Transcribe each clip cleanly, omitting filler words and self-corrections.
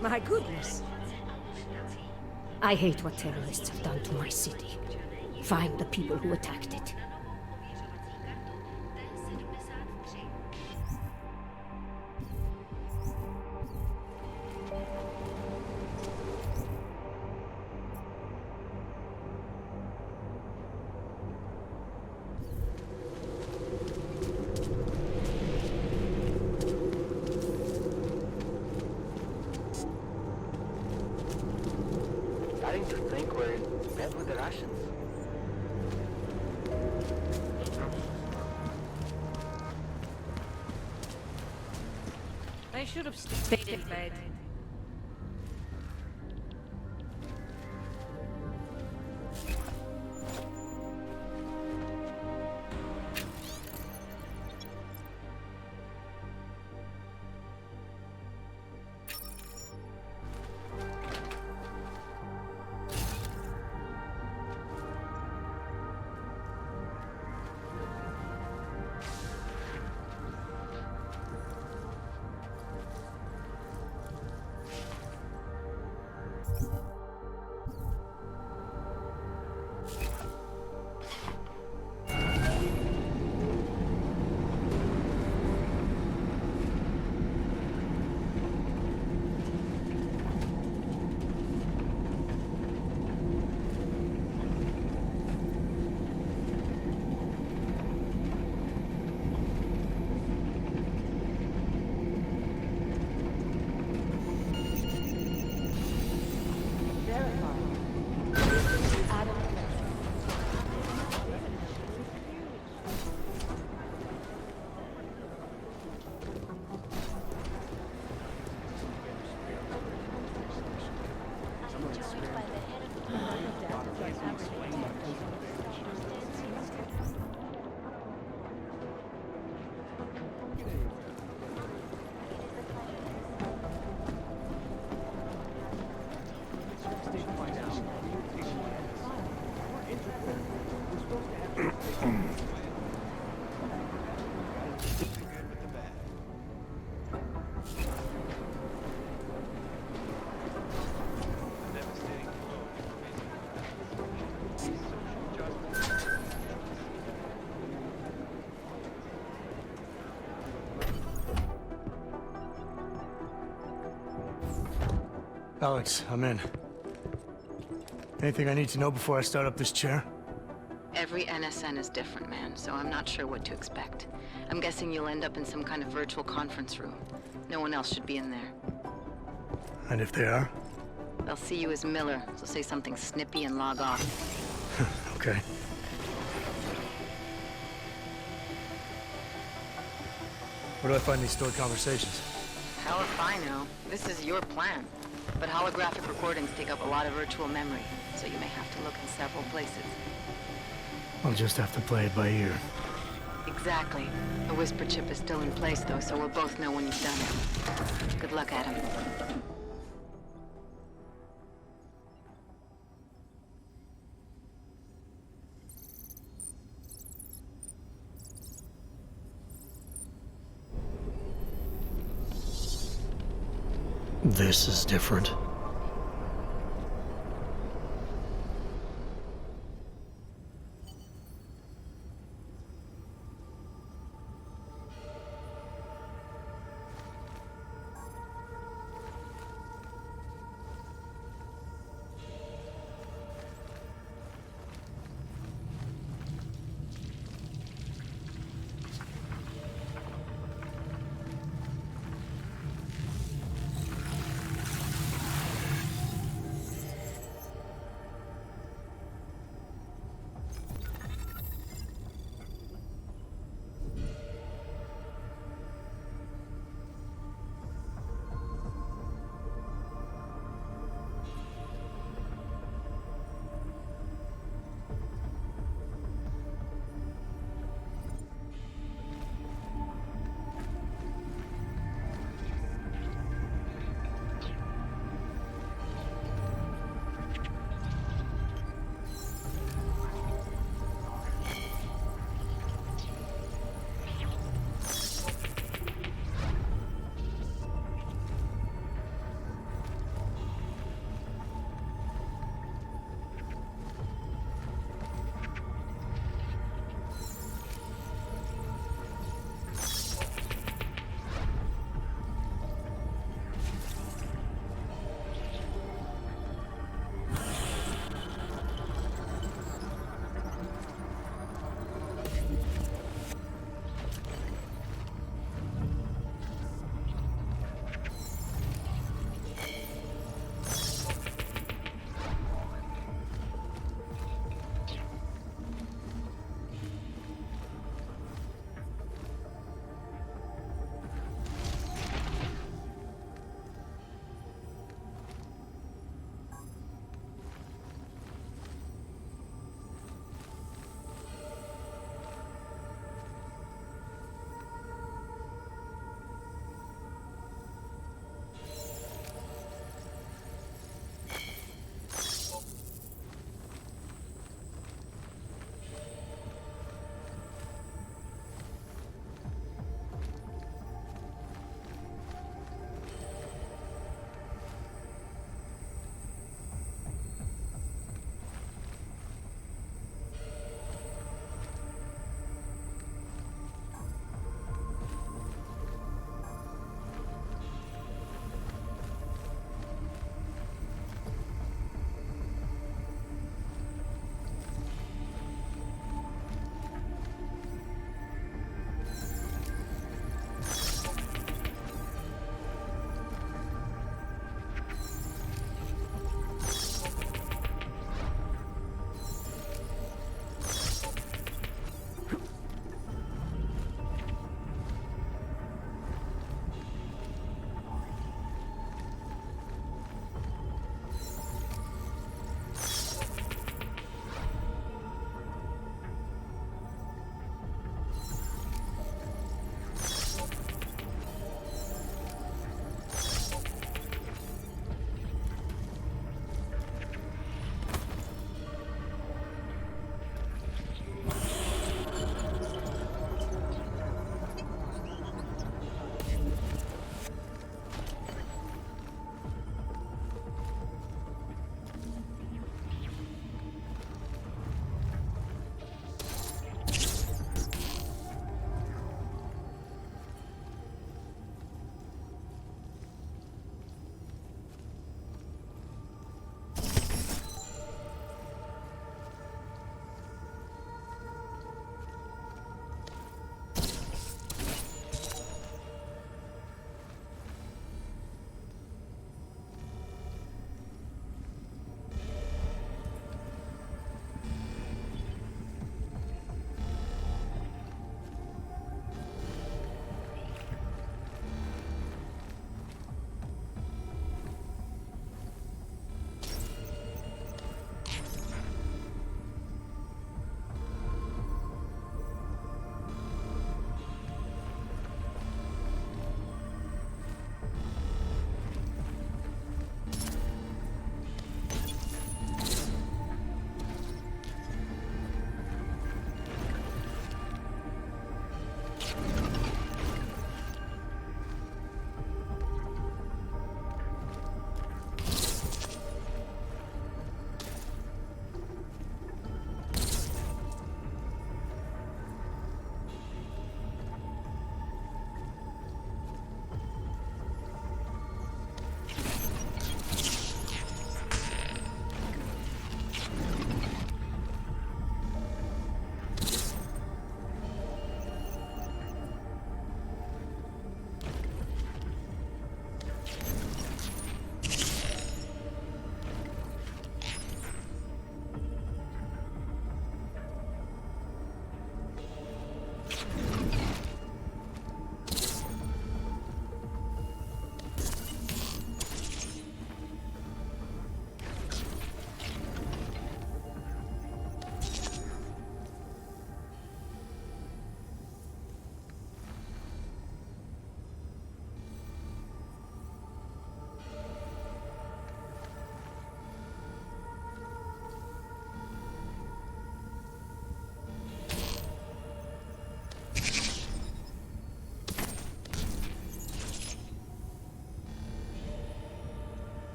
My goodness. I hate what terrorists have done to my city. Find the people who attacked it. Starting to think we're in bed with the Russians. I should have stayed in bed. Alex, I'm in. Anything I need to know before I start up this chair? Every NSN is different, man, so I'm not sure what to expect. I'm guessing you'll end up in some kind of virtual conference room. No one else should be in there. And if they are? They'll see you as Miller, so say something snippy and log off. Okay. Where do I find these stored conversations? Hell if I know. This is your plan. But holographic recordings take up a lot of virtual memory, so you may have to look in several places. I'll just have to play it by ear. Exactly. The whisper chip is still in place, though, so we'll both know when you've done it. Good luck, Adam. This is different.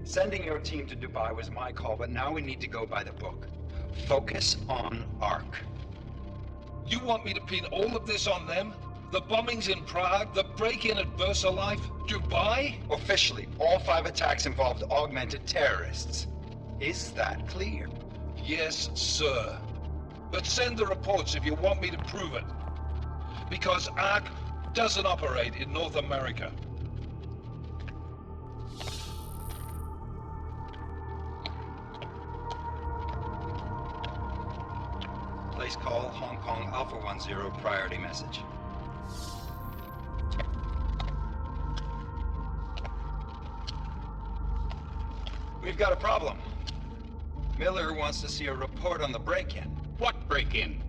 Sending your team to Dubai was my call, but now we need to go by the book. Focus on ARC. You want me to pin all of this on them? The bombings in Prague, the break-in at VersaLife, Dubai? Officially, all 5 attacks involved augmented terrorists. Is that clear? Yes, sir. But send the reports if you want me to prove it. Because ARC doesn't operate in North America. Place call Hong Kong Alpha 10 priority message. We've got a problem. Miller wants to see a report on the break-in. What break-in?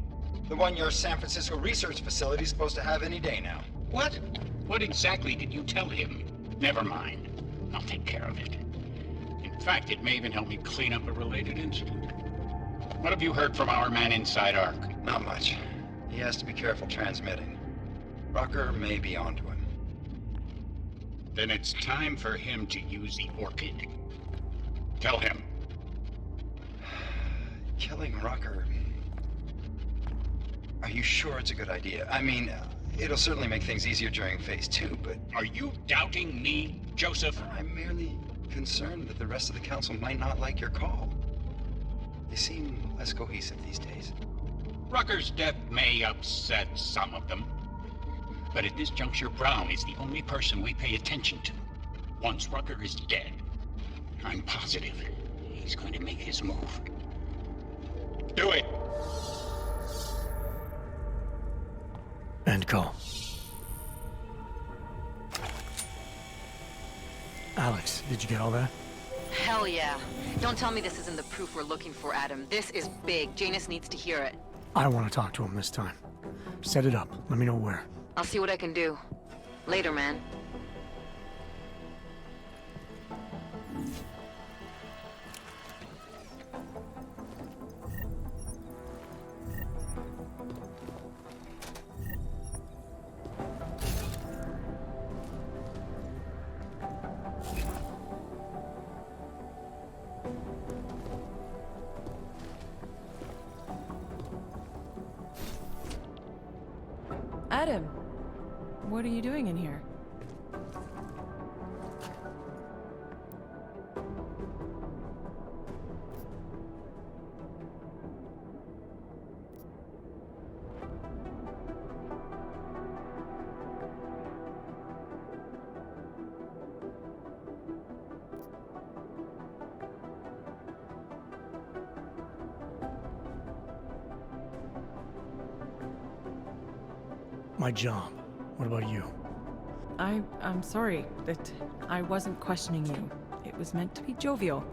The one your San Francisco research facility is supposed to have any day now. What? What exactly did you tell him? Never mind. I'll take care of it. In fact, it may even help me clean up a related incident. What have you heard from our man inside ARC? Not much. He has to be careful transmitting. Rucker may be onto him. Then it's time for him to use the Orchid. Tell him. Killing Rucker. Are you sure it's a good idea? I mean, it'll certainly make things easier during Phase 2, but... Are you doubting me, Joseph? I'm merely concerned that the rest of the Council might not like your call. They seem less cohesive these days. Rucker's death may upset some of them. But at this juncture, Brown is the only person we pay attention to. Once Rucker is dead, I'm positive he's going to make his move. Do it! End call. Alex, did you get all that? Hell yeah. Don't tell me this isn't the proof we're looking for, Adam. This is big. Janus needs to hear it. I want to talk to him this time. Set it up. Let me know where. I'll see what I can do. Later, man. Adam, what are you doing in here? My job. What about you? I'm sorry that I wasn't questioning you. It was meant to be jovial.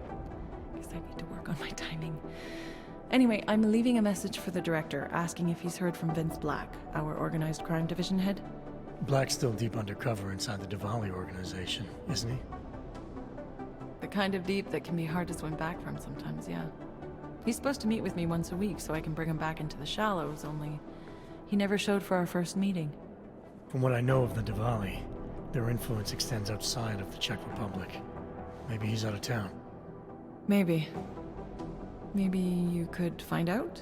Guess I need to work on my timing. Anyway, I'm leaving a message for the director, asking if he's heard from Vince Black, our organized crime division head. Black's still deep undercover inside the Diwali organization, isn't he? The kind of deep that can be hard to swim back from sometimes, yeah. He's supposed to meet with me once a week so I can bring him back into the shallows, only he never showed for our first meeting. From what I know of the Diwali, their influence extends outside of the Czech Republic. Maybe he's out of town. Maybe. Maybe you could find out?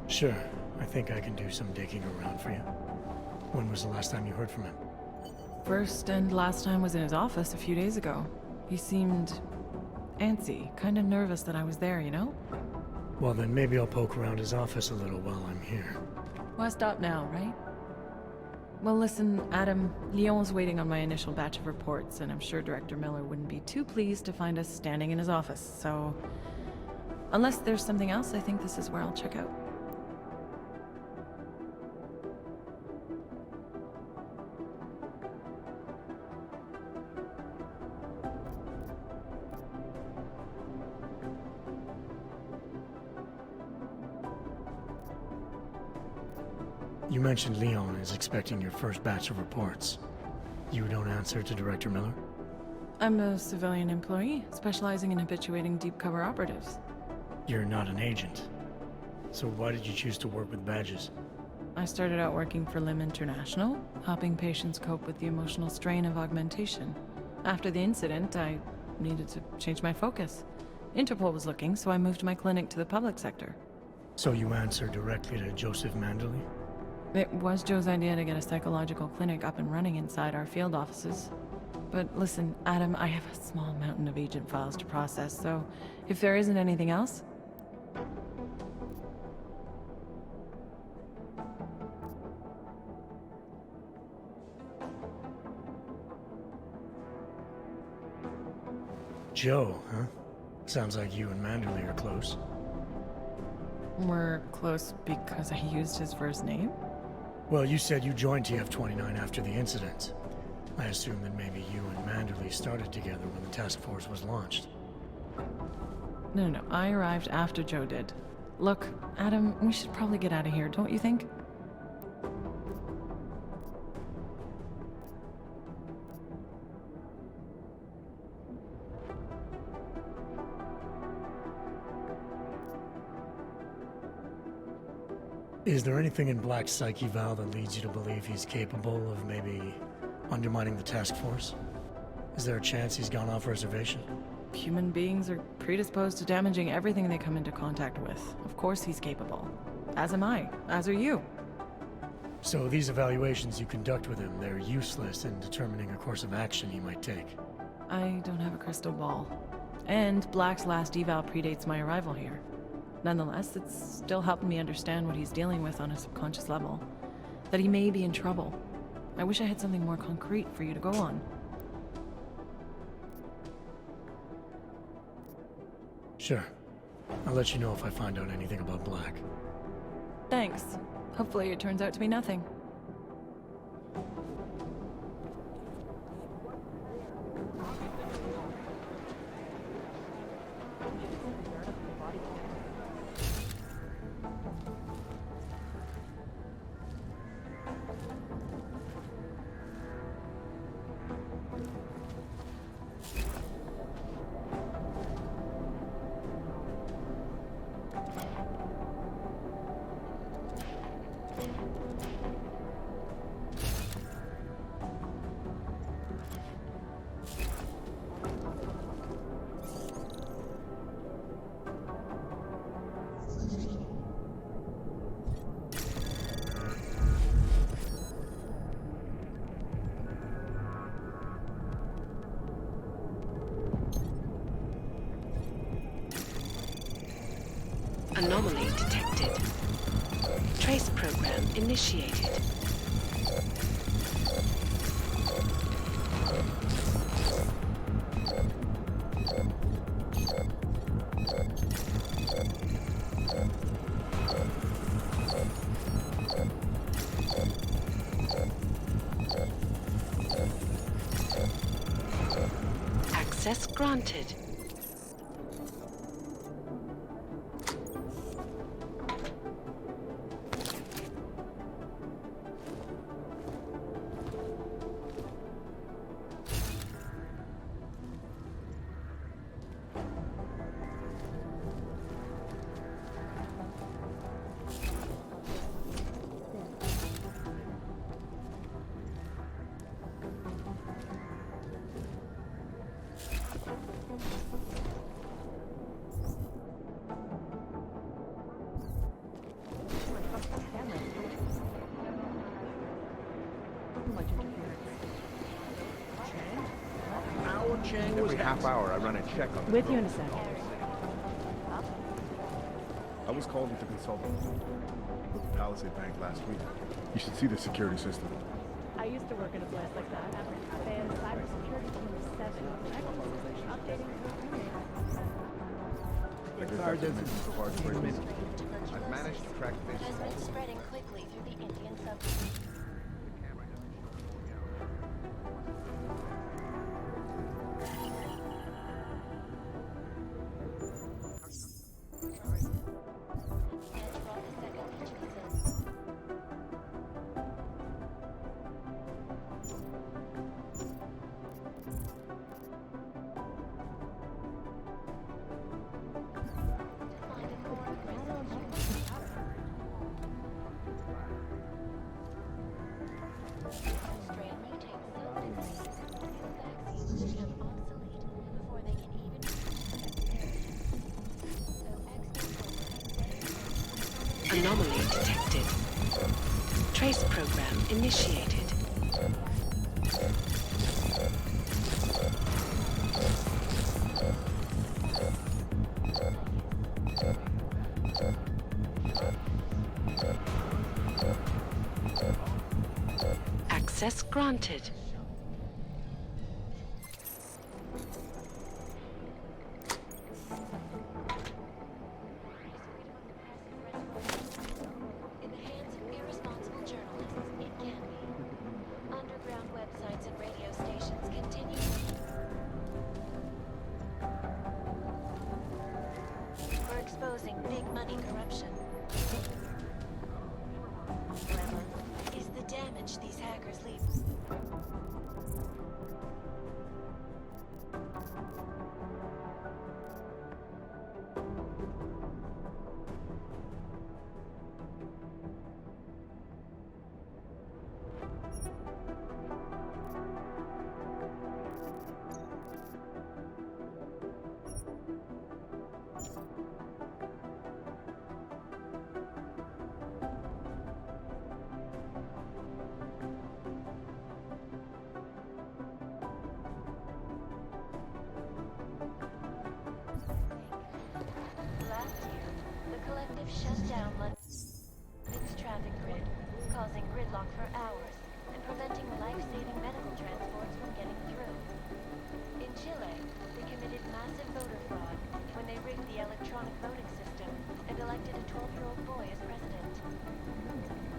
Sure. I think I can do some digging around for you. When was the last time you heard from him? First and last time was in his office a few days ago. He seemed antsy, kind of nervous that I was there, you know? Well, then maybe I'll poke around his office a little while I'm here. Why stop now, right? Well, listen, Adam, Lyon's waiting on my initial batch of reports, and I'm sure Director Miller wouldn't be too pleased to find us standing in his office, so... Unless there's something else, I think this is where I'll check out. You mentioned Leon is expecting your first batch of reports. You don't answer to Director Miller? I'm a civilian employee, specializing in habituating deep cover operatives. You're not an agent. So why did you choose to work with badges? I started out working for LIM International, helping patients cope with the emotional strain of augmentation. After the incident, I needed to change my focus. Interpol was looking, so I moved my clinic to the public sector. So you answer directly to Joseph Manderley? It was Joe's idea to get a psychological clinic up and running inside our field offices. But listen, Adam, I have a small mountain of agent files to process, so if there isn't anything else... Joe, huh? Sounds like you and Manderley are close. We're close because I used his first name? Well, you said you joined TF-29 after the incident. I assume that maybe you and Manderley started together when the task force was launched. No, I arrived after Joe did. Look, Adam, we should probably get out of here, don't you think? Is there anything in Black's psyche, Val, that leads you to believe he's capable of maybe undermining the task force? Is there a chance he's gone off reservation? Human beings are predisposed to damaging everything they come into contact with. Of course he's capable. As am I. As are you. So these evaluations you conduct with him, they're useless in determining a course of action he might take. I don't have a crystal ball. And Black's last eval predates my arrival here. Nonetheless, it's still helping me understand what he's dealing with on a subconscious level. That he may be in trouble. I wish I had something more concrete for you to go on. Sure. I'll let you know if I find out anything about Black. Thanks. Hopefully it turns out to be nothing. Anomaly detected. Trace program initiated. Access granted. Every half hour, I run a check on the With you in a sec. I was called in to consult with the Palisade Bank last week. You should see the security system. I used to work in a place like that. And cybersecurity team was 7. Updating I guess that's what makes it so hard to break in. I've managed to track this. Has been spreading quickly through the Indian subcontinent. Anomaly detected. Trace program initiated. Access granted. In the hands of irresponsible journalists, it can be. Underground websites and radio stations continue. For exposing big money corruption. However, is the damage these hackers leave. Last year, the collective shut down London's traffic grid, causing gridlock for hours and preventing life-saving medical transports from getting through. In Chile, they committed massive voter fraud when they rigged the electronic voting system and elected a 12-year-old boy as president.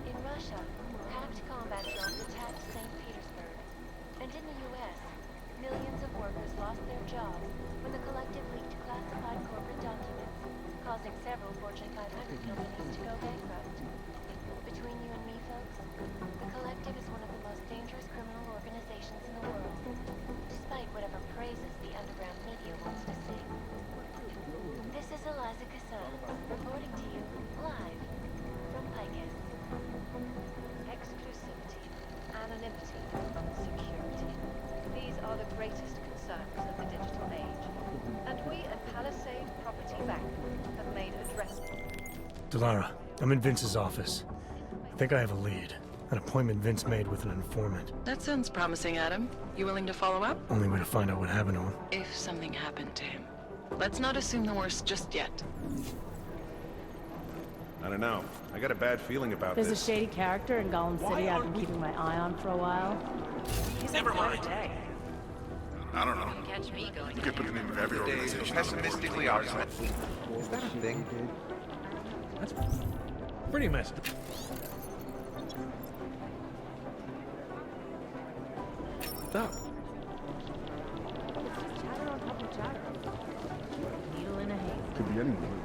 In Russia, hacked combat drones attacked St. Petersburg. And in the US, millions of workers lost their jobs when the collective leaked classified corporate documents, causing several Fortune 500 companies to go bankrupt. Between you and me, folks, the collective is one of the most dangerous criminal organizations in the world, despite whatever praises the underground media wants to sing. This is Eliza Cassan, reporting to you live from Picus. Exclusivity, anonymity, security. These are the greatest concerns of the digital age. And we at Palisade Property Bank have made address. Delara, I'm in Vince's office. I think I have a lead. An appointment Vince made with an informant. That sounds promising, Adam. You willing to follow up? Only way to find out what happened to him. If something happened to him. Let's not assume the worst just yet. I don't know. I got a bad feeling about There's this. a shady character in Gollum City I've been keeping my eye on for a while. Never mind. I don't know. Catch me going. You could put the name of every organization. Pessimistically optimistic. Is that a thing? That's pretty messed up. What's up? It's just chatter on top of chatter. Needle in a haystack. Could be anyone.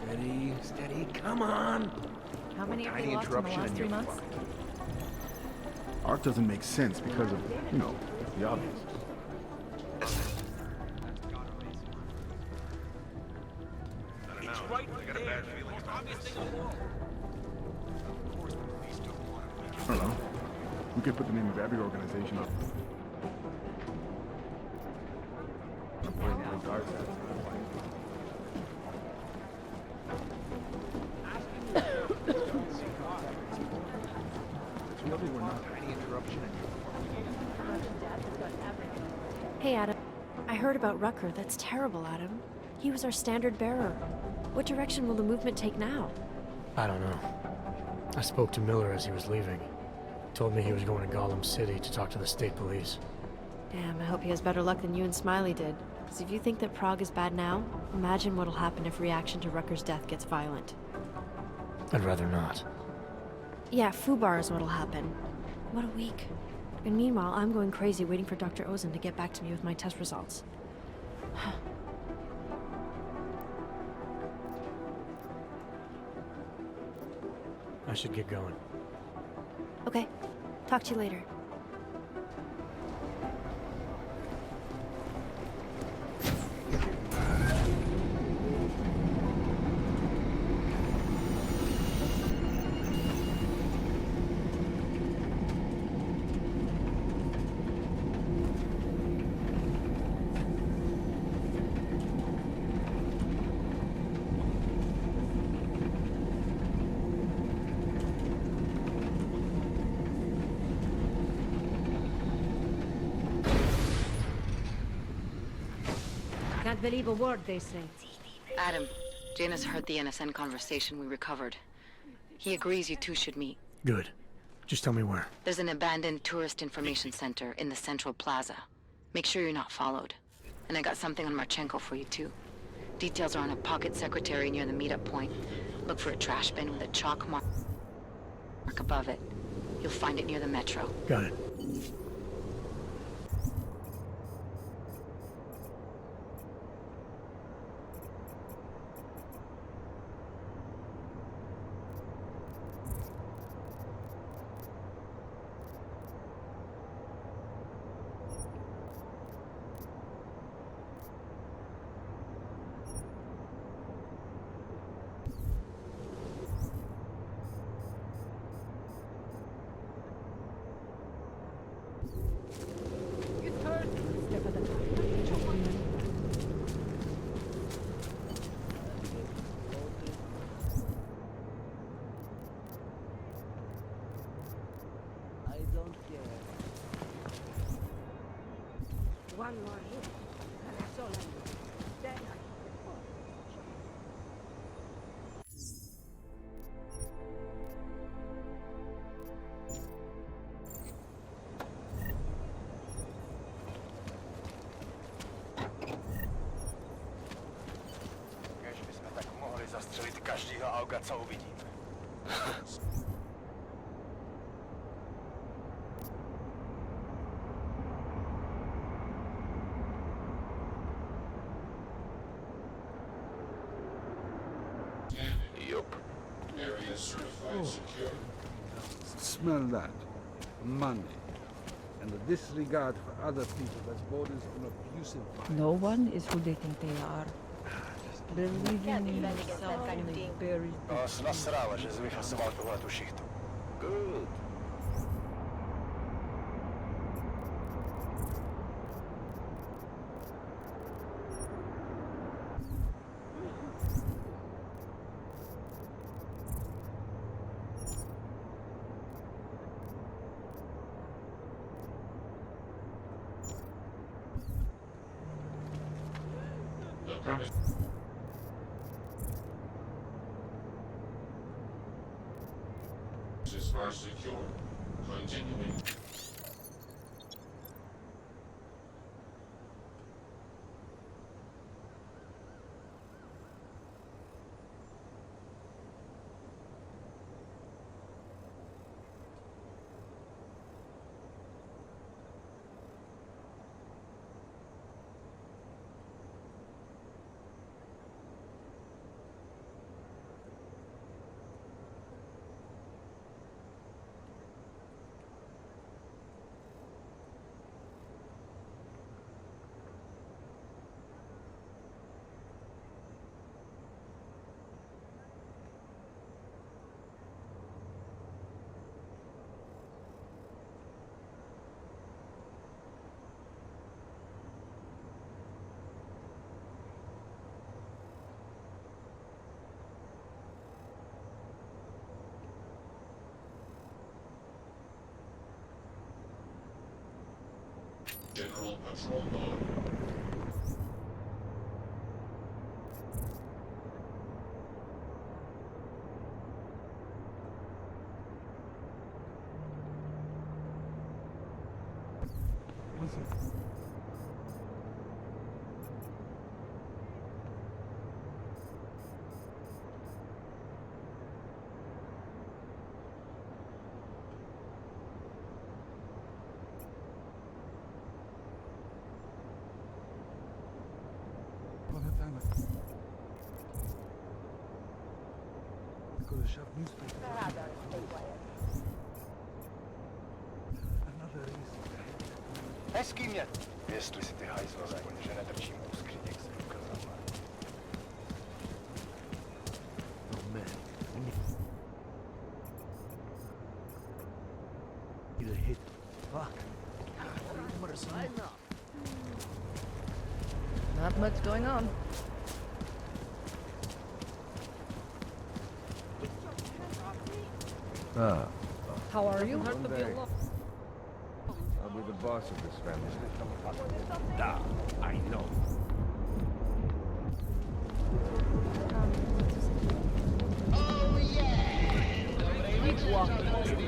Steady, steady, come on! How many have Tiny you lost in the interruption last and 3 you're months? Art doesn't make sense because of, you know, the obvious. It's right there. Most obvious thing of all. I don't know. We could put the name of every organization up. Really, we're not tiny interruption and Hey, Adam. I heard about Rucker. That's terrible, Adam. He was our standard bearer. What direction will the movement take now? I don't know. I spoke to Miller as he was leaving. Told me he was going to Gollum City to talk to the state police. Damn, I hope he has better luck than you and Smiley did. Because if you think that Prague is bad now, imagine what'll happen if reaction to Rucker's death gets violent. I'd rather not. Yeah, Fubar is what'll happen. What a week. And meanwhile, I'm going crazy waiting for Dr. Ozen to get back to me with my test results. I should get going. Okay. Talk to you later. Can't believe a word they say. Adam, Janus heard the NSN conversation we recovered. He agrees you two should meet. Good. Just tell me where. There's an abandoned tourist information center in the central plaza. Make sure you're not followed. And I got something on Marchenko for you too. Details are on a pocket secretary near the meetup point. Look for a trash bin with a chalk mark above it. You'll find it near the metro. Got it. One more hit. That's all I need. Then I can report. Kež bychom tak mohli zastřelit každýho auga, co uvidíme. Smell that. Money. And the disregard for other people that borders on abusive violence. No one is who they think they are. Believing in yourself only buries the Nasrala, že jsi vyfasoval tuhle tu šichtu. Good. Are secure. Continuing. General Patrol Mode. Hezký mě, jestli si ty hajzlové, že nedrčím u skříněk s důkazama. Oh man, need a hit. Fuck. Not much going on. How are you? One day, I'll be the boss of this family. I know.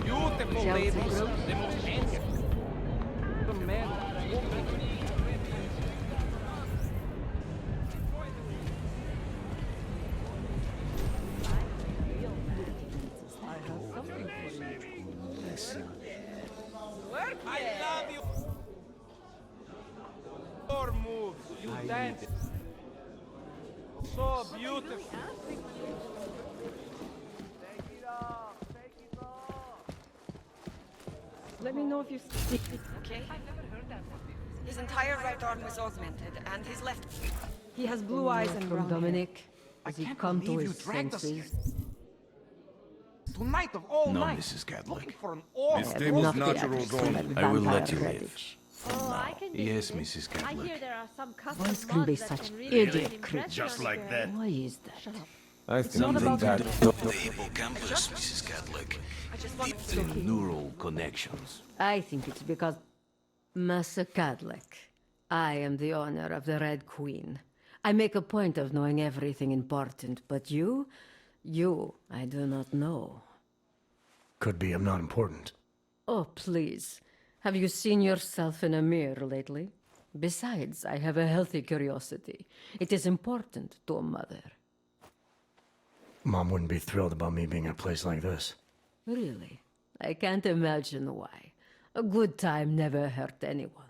beautiful ladies, the most handsome. The man, I love you. Your moves, you dance so beautiful. Let me know if you see. Okay. His entire right arm was augmented, and his left. He has blue eyes and brown hair. Dominic, has he come to his senses? Tonight of all No, nights, Mrs. looking Catholic. for an orb. Miss Damon's natural dawn. I will let you vampire live. Oh, I can do Yes, this. Mrs. I hear Catholic. there are some custom Boys can be mods that such can really idiot impress creatures. Just on like girls. that. Why is that? Shut up. I Something think that that... the hippocampus, Mrs. Catholic. Deep neural connections. I think it's because... Master Cadlick, I am the owner of the Red Queen. I make a point of knowing everything important, but you, I do not know. Could be I'm not important. Oh, please. Have you seen yourself in a mirror lately? Besides, I have a healthy curiosity. It is important to a mother. Mom wouldn't be thrilled about me being in a place like this. Really? I can't imagine why. A good time never hurt anyone.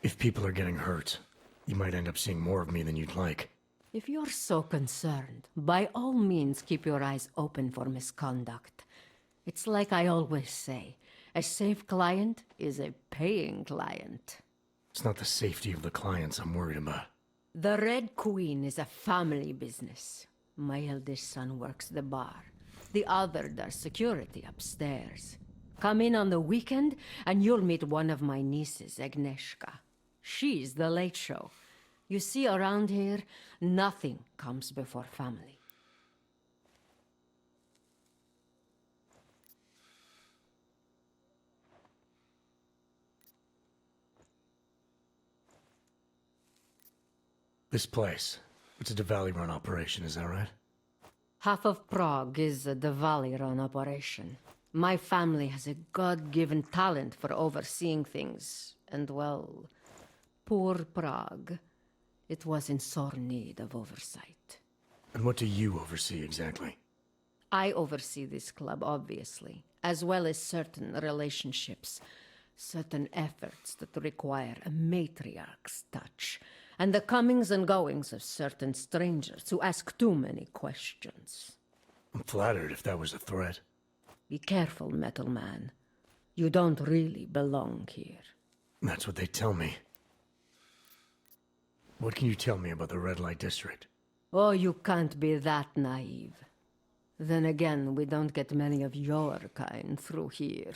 If people are getting hurt, you might end up seeing more of me than you'd like. If you're so concerned, by all means keep your eyes open for misconduct. It's like I always say, a safe client is a paying client. It's not the safety of the clients I'm worried about. The Red Queen is a family business. My eldest son works the bar. The other does security upstairs. Come in on the weekend and you'll meet one of my nieces, Agnieszka. She's the late show. You see, around here, nothing comes before family. This place, it's a Diwali-run operation, is that right? Half of Prague is a Diwali-run operation. My family has a God-given talent for overseeing things, and well, poor Prague. It was in sore need of oversight. And what do you oversee exactly? I oversee this club, obviously, as well as certain relationships, certain efforts that require a matriarch's touch, and the comings and goings of certain strangers who ask too many questions. I'm flattered if that was a threat. Be careful, Metal Man. You don't really belong here. That's what they tell me. What can you tell me about the Red Light District? Oh, you can't be that naive. Then again, we don't get many of your kind through here,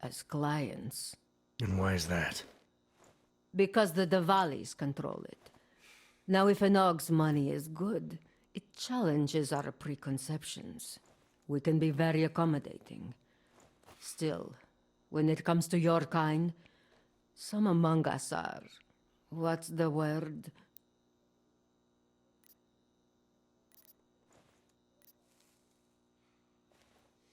as clients. And why is that? Because the Diwalis control it. Now, if an Og's money is good, it challenges our preconceptions. We can be very accommodating. Still, when it comes to your kind, some among us are... what's the word?